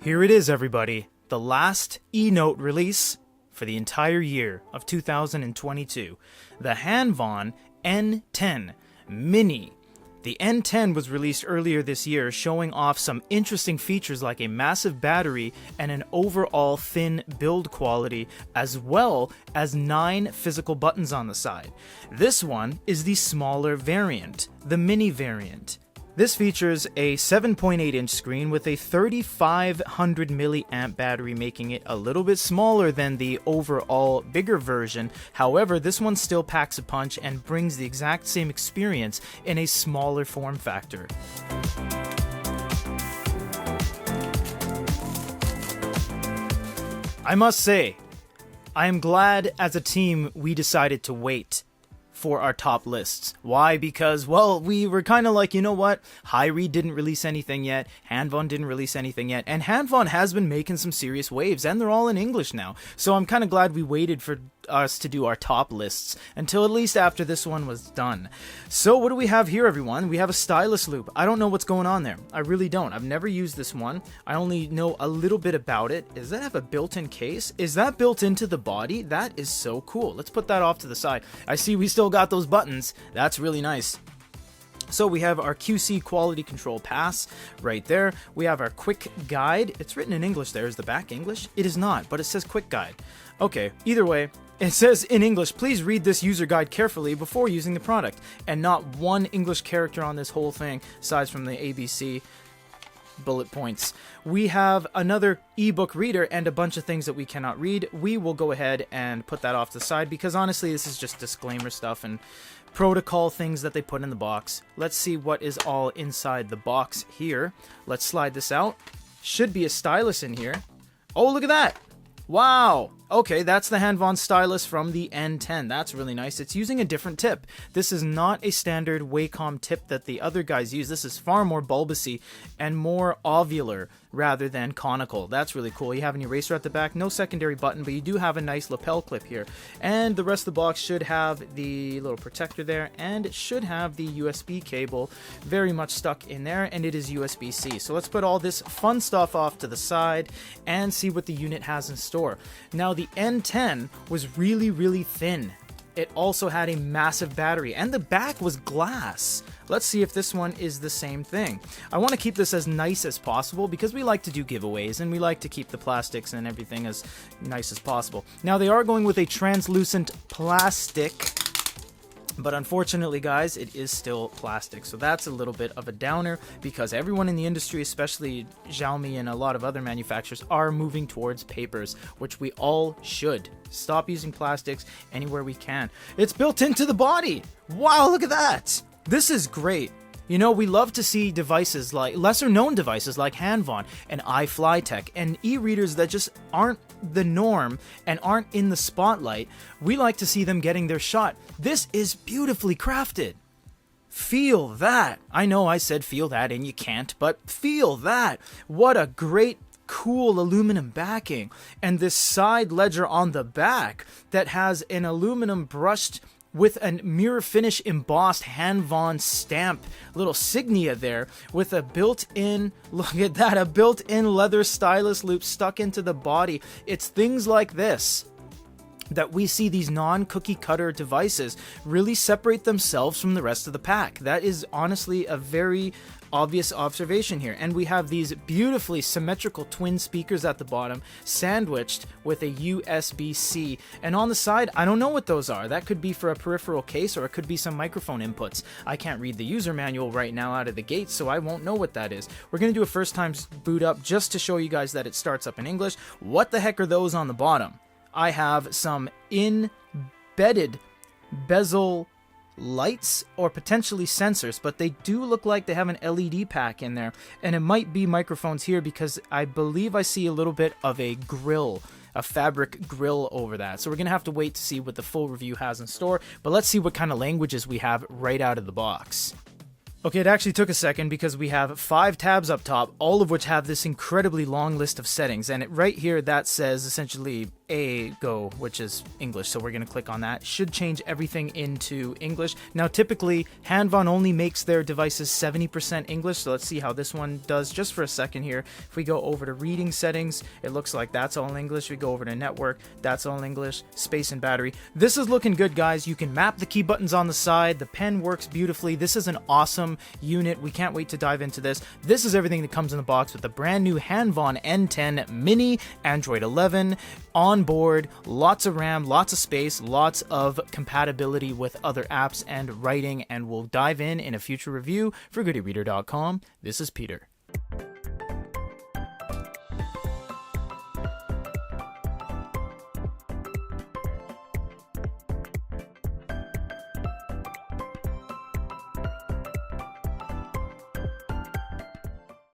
Here it is, everybody, the last E-Note release for the entire year of 2022, the Hanvon N10 Mini. The N10 was released earlier this year, showing off some interesting features like a massive battery and an overall thin build quality, as well as 9 physical buttons on the side. This one is the smaller variant, the mini variant. This features a 7.8-inch screen with a 3500 milliamp battery, making it a little bit smaller than the overall bigger version. However, this one still packs a punch and brings the exact same experience in a smaller form factor. I must say, I am glad as a team we decided to wait for our top lists. Why? Because, well, we were kind of like, you know what? Hi-Read didn't release anything yet, Hanvon didn't release anything yet, and Hanvon has been making some serious waves, and they're all in English now. So I'm kind of glad we waited for us to do our top lists until at least after this one was done. So what do we have here, everyone? We have a stylus loop. I don't know what's going on there. I really don't. I've never used this one. I only know a little bit about it. Does that have a built-in case? Is that built into the body? That is so cool. Let's put that off to the side. I see we still got those buttons. That's really nice. So we have our QC quality control pass right there. We have our quick guide. It's written in English there. Is the back English? It is not, but it says quick guide. Okay, either way, it says in English, please read this user guide carefully before using the product. And not one English character on this whole thing, aside from the ABC bullet points. We have another ebook reader and a bunch of things that we cannot read. We will go ahead and put that off to the side because honestly this is just disclaimer stuff and protocol things that they put in the box. Let's see what is all inside the box here. Let's slide this out. Should be a stylus in here. Oh, look at that! Wow! Okay, that's the Hanvon stylus from the N10. That's really nice. It's using a different tip. This is not a standard Wacom tip that the other guys use. This is far more bulbousy and more ovular rather than conical. That's really cool. You have an eraser at the back, no secondary button, but you do have a nice lapel clip here. And the rest of the box should have the little protector there, and it should have the USB cable very much stuck in there, and it is USB-C. So let's put all this fun stuff off to the side and see what the unit has in store. Now, the N10 was really thin. It also had a massive battery, and the back was glass. Let's see if this one is the same thing. I want to keep this as nice as possible because we like to do giveaways, and we like to keep the plastics and everything as nice as possible. Now, they are going with a translucent plastic, but unfortunately, guys, it is still plastic. So that's a little bit of a downer because everyone in the industry, especially Xiaomi and a lot of other manufacturers, are moving towards papers, which we all should. Stop using plastics anywhere we can. It's built into the body. Wow, look at that. This is great. You know, we love to see devices like lesser known devices like Hanvon and iFlyTech and e-readers that just aren't the norm and aren't in the spotlight. We like to see them getting their shot. This is beautifully crafted. Feel that. I know I said feel that and you can't, but feel that. What a great cool aluminum backing, and this side ledger on the back that has an aluminum brushed with a mirror finish embossed Hanvon stamp, little signia there with a built-in, look at that, a built-in leather stylus loop stuck into the body. It's things like this that we see these non-cookie cutter devices really separate themselves from the rest of the pack. That is honestly a very obvious observation here. And we have these beautifully symmetrical twin speakers at the bottom, sandwiched with a USB-C. And on the side, I don't know what those are. That could be for a peripheral case, or it could be some microphone inputs. I can't read the user manual right now out of the gate, so I won't know what that is. We're going to do a first time boot up just to show you guys that it starts up in English. What the heck are those on the bottom? I have some embedded bezel lights or potentially sensors, but they do look like they have an LED pack in there, and it might be microphones here because I believe I see a little bit of a grill, a fabric grill over that. So we're gonna have to wait to see what the full review has in store, but let's see what kind of languages we have right out of the box. Okay, it actually took a second because we have 5 tabs up top, all of which have this incredibly long list of settings, and right here that says essentially a Go, which is English, so we're going to click on that. Should change everything into English. Now, typically, Hanvon only makes their devices 70% English, so let's see how this one does just for a second here. If we go over to reading settings, it looks like that's all English. We go over to network, that's all English. Space and battery. This is looking good, guys. You can map the key buttons on the side. The pen works beautifully. This is an awesome unit. We can't wait to dive into this. This is everything that comes in the box with the brand new Hanvon N10 Mini, Android 11, on board, lots of RAM, lots of space, lots of compatibility with other apps and writing, and we'll dive in a future review for GoodEReader.com. This is Peter.